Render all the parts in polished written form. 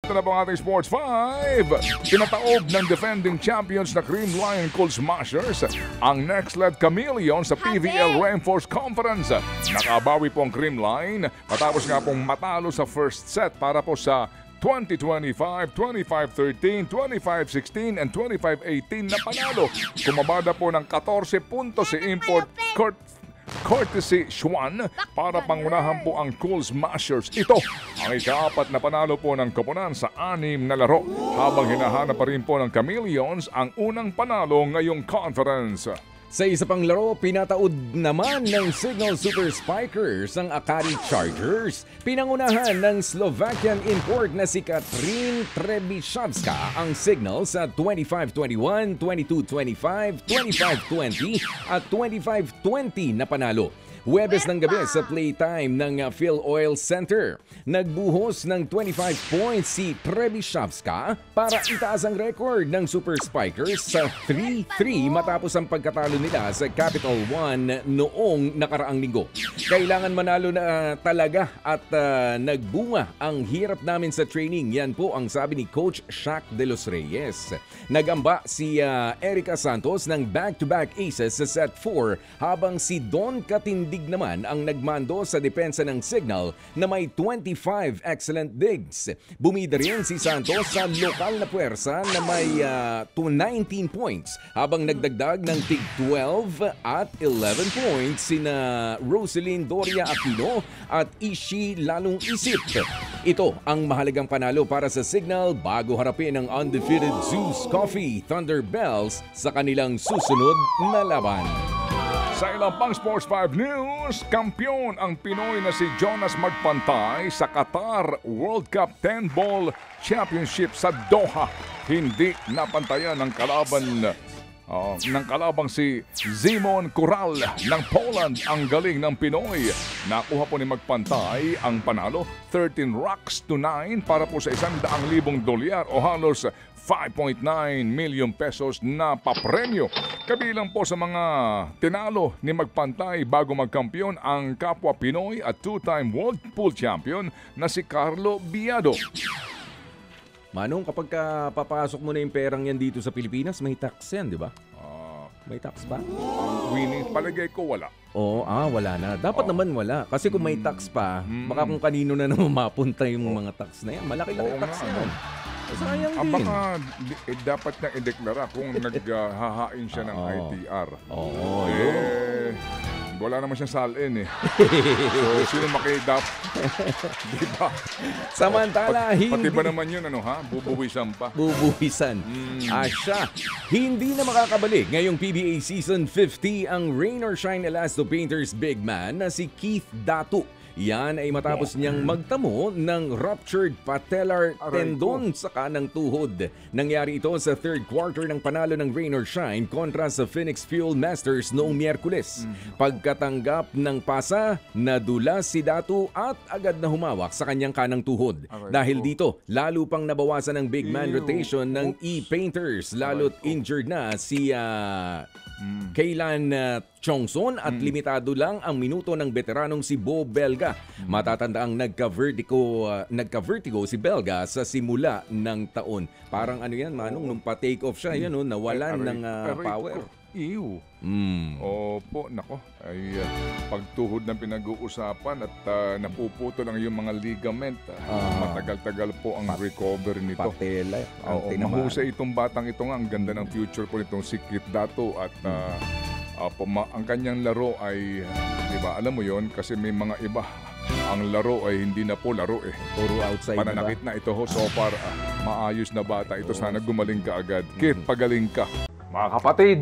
Ito na po ang ating Sports 5. Pinataob ng defending champions na Creamline Cool Smashers ang next-led Chameleon sa PVL Rainforest Conference. Nakabawi po ang Creamline matapos nga pong matalo sa first set para po sa 20-25, 25-13, 25-16, and 25-18 na panalo. Kumabada po ng 14 puntos si Import Courtesy Schwan para pangunahan po ang Cool Smashers. Ito ang ika-4 na panalo po ng koponan sa 6 na laro habang hinahanap pa rin po ng Chameleons ang unang panalo ngayong conference. Sa isa pang laro, pinataod naman ng Signal Super Spikers ang Akari Chargers. Pinangunahan ng Slovakian import na si Katrin Trebishevska ang Signal sa 25-21, 22-25, 25-20 at 25-20 na panalo. Huwebes ng gabi sa playtime ng Phil Oil Center. Nagbuhos ng 25 points si Trebishevska para itaas ang record ng Super Spikers sa 3-3 matapos ang pagkatalo nila sa Capital One noong nakaraang linggo. Kailangan manalo na talaga at nagbunga ang hirap namin sa training. Yan po ang sabi ni Coach Shaq De Los Reyes. Nagamba si Erica Santos ng back-to-back aces sa set 4 habang si Don Katindig naman ang nagmando sa depensa ng Signal na may 25 excellent digs. Bumida rin si Santos sa lokal na puwersa na may 19 points habang nagdagdag ng tig 12 at 11 points sina Roselyn Doria Aquino at Ishi Lalong Isip. Ito ang mahalagang panalo para sa Signal bago harapin ang undefeated Zeus Coffee Thunderbells sa kanilang susunod na laban. Sa ilang pang Sports 5 News, kampiyon ang Pinoy na si Jonas Magpantay sa Qatar World Cup 10-Ball Championship sa Doha. Hindi napantayan ng kalabang si Zimon Kural ng Poland. Ang galing ng Pinoy. Nakuha po ni Magpantay ang panalo 13 rocks to 9 para po sa $100,000 o halos 5.9 million pesos na papremyo. Kabilang po sa mga tinalo ni Magpantay bago magkampiyon ang kapwa Pinoy at two-time World Pool Champion na si Carlo Biado. Manong, kapag papasok mo na yung perang yan dito sa Pilipinas, may tax yan, di ba? May tax ba? Winning, palagay ko wala. Oo, wala na. Dapat naman wala. Kasi kung may tax pa, baka kung kanino na naman mapunta yung mga tax na yan. Malaki-laki tax yan. Sayang din. Baka dapat na ideklara kung naghahain siya ng ITR. Oo, yun. Wala naman siyang salin eh. So, sino makidap? Diba? Samantala, Pati ba naman yun, bubuwisan pa. Bubuwisan. Asya, hindi na makakabalik ngayong PBA Season 50 ang Rain or Shine Elasto Painters big man na si Keith Datu. Yan ay matapos niyang magtamo ng ruptured patellar tendon sa kanang tuhod. Nangyari ito sa third quarter ng panalo ng Rain or Shine kontra sa Phoenix Fuel Masters noong Miyerkules. Pagkatanggap ng pasa, nadulas si Datu at agad na humawak sa kanyang kanang tuhod. Dahil dito, lalo pang nabawasan ang big man rotation ng E-Painters. Lalo't injured na si Kaylan Chongson at limitado lang ang minuto ng veteranong si Bo Belga. Matatandaang nagka-vertigo si Belga sa simula ng taon. Parang Manong, nung pa-take off siya, nawalan ng power. Ew. Opo, nako. Ay, pagtuhod ng pinag-uusapan at napuputo lang yung mga ligament. Matagal-tagal po ang recovery nito. Patela. Mahusay itong batang ito nga. Ang ganda ng future po nitong si Keith Datu at ang kanyang laro ay, di ba, alam mo yon kasi may mga iba. Ang laro ay hindi na po laro eh. Puro outside. Pananakit na ito so far. Maayos na bata. Ito sana gumaling ka agad. Keith, pagaling ka. Mga kapatid,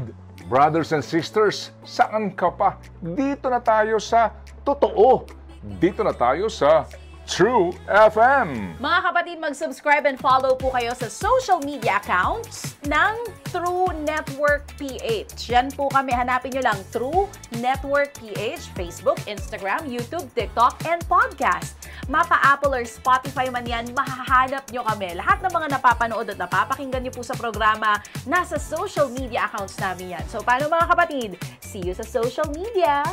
brothers and sisters, saan ka pa? Dito na tayo sa totoo. Dito na tayo sa True FM. Mga kapatid, mag-subscribe and follow po kayo sa social media accounts ng True Network PH. Yan po kami. Hanapin nyo lang True Network PH, Facebook, Instagram, YouTube, TikTok, and podcast. Mapa Apple or Spotify man yan, mahahanap nyo kami. Lahat ng mga napapanood at napapakinggan nyo po sa programa, nasa social media accounts namin yan. So, paano mga kapatid? See you sa social media!